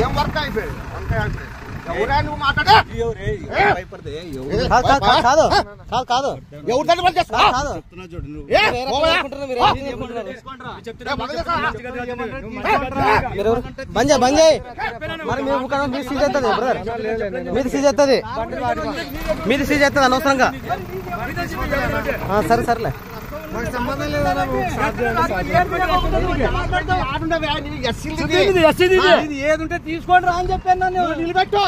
ఏం వర్క్ అయిపోయింది ఎవరా నువ్వు మాట్లాడే కాదు కాదు ఎవరు బంద్ మరి మీరు సీజ్ అవుతుంది బ్రదర్ మీది సీజ్ అవుతుంది అనవసరంగా సరే సరేలే సంబంధం లేదన్నా ఏదుంటే తీసుకోండి రా అని చెప్పాను నన్ను నిలబెట్టు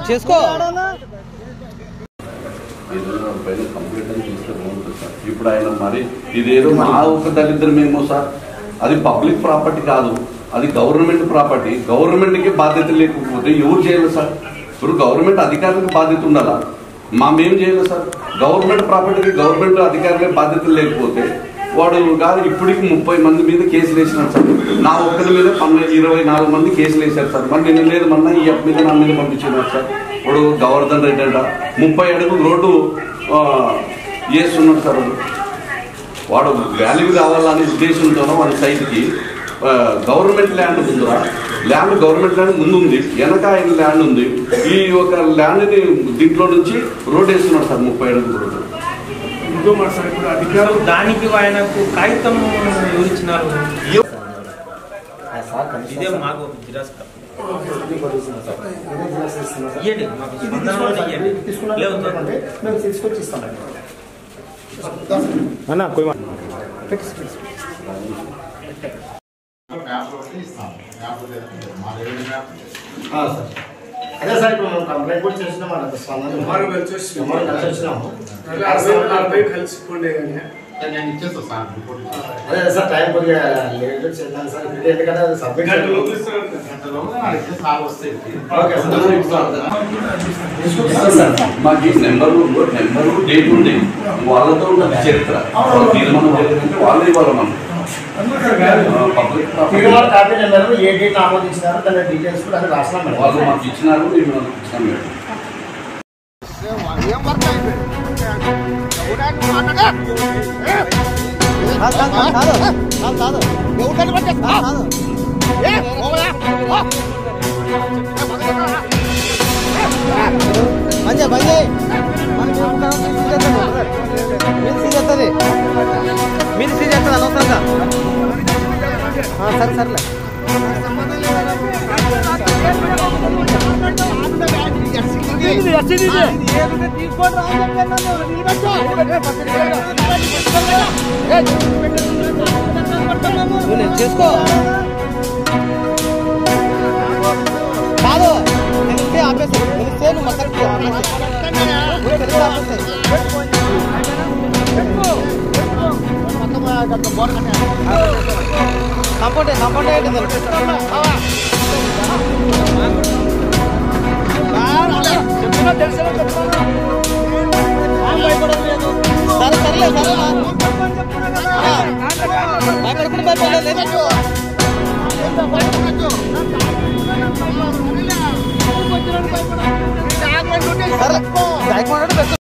చేసుకో ఇప్పుడు ఆయన మరి ఇదేదో మా ఒక దళిద్రమేమో సార్, అది పబ్లిక్ ప్రాపర్టీ కాదు, అది గవర్నమెంట్ ప్రాపర్టీ. గవర్నమెంట్కి బాధ్యత లేకపోతే ఎవరు చేయాలి సార్? ఇప్పుడు గవర్నమెంట్ అధికారులకు బాధ్యత ఉండాలా? మేం చేయాలి సార్? గవర్నమెంట్ ప్రాపర్టీకి గవర్నమెంట్ అధికారులకి బాధ్యత లేకపోతే వాడు కాదు. ఇప్పటికి 30 మంది మీద కేసులు వేసినారు సార్. నా ఒక్కరి మీద 24 మంది కేసులు వేశారు సార్. మరి నేను లేదు మొన్న ఈ అప్ మీద నా మీద పంపించినారు సార్. ఇప్పుడు గవర్ధన్ రెడ్డి అంట 30 అడుగులు రోడ్డు వేస్తున్నాడు సార్. వాడు వాల్యూ కావాలనే ఉద్దేశంతోనో వాడి సైట్కి గవర్నమెంట్ ల్యాండ్ ఉందిరా, ల్యాండ్ గవర్నమెంట్ ల్యాండ్ ముందుంది, వెనక ఆయన ల్యాండ్ ఉంది. ఈ ఒక ల్యాండ్ని దీంట్లో నుంచి రోడ్ వేస్తున్నాడు సార్, 30 అడుగులు రోడ్డు. ఇప్పుడు అధికారులు దానికి ఆయనకు కాగితం ఎవరిచ్చినారు? ఇదే మాకు ఇవ్వండి, మాకు తీసుకొచ్చి ఇస్తాం అదే సార్ ఇప్పుడు మనం కంప్లైంట్ కూడా చేసినాం అన్న స్పందన అదే సార్ టైం కొద్దిగా లేట్ చేద్దాం సార్. ఎందుకంటే అది సబ్మిట్ మాకు నెంబరు డేట్ ఉంది, వాళ్ళతో ఉన్నది చరిత్ర తీర్మానం జరిగిందంటే వాళ్ళే ఇవ్వాలి మనం. కాపీ నెంబర్ ఏ డేట్ ఆమోదించినారు దాని డీటెయిల్స్ కూడా అది రాసినాం మేడం. వాళ్ళు మాకు ఇచ్చినారు, మేము ఇచ్చినాం మేడం. ఏం వర్క్ అయిపోయింది ఎవరా నువ్వు మాట్లాడే మీది సీజ్ అవుతుంది అనవసరంగా సరే సరేలే తీసుకోండి రా అని చెప్పాను నన్ను నిలబెట్టు చేసుకో కాదు తెలిస్తే ఆపేసి తెలిస్తే నువ్వు మొత్తం కంపౌండ్ సరే సరే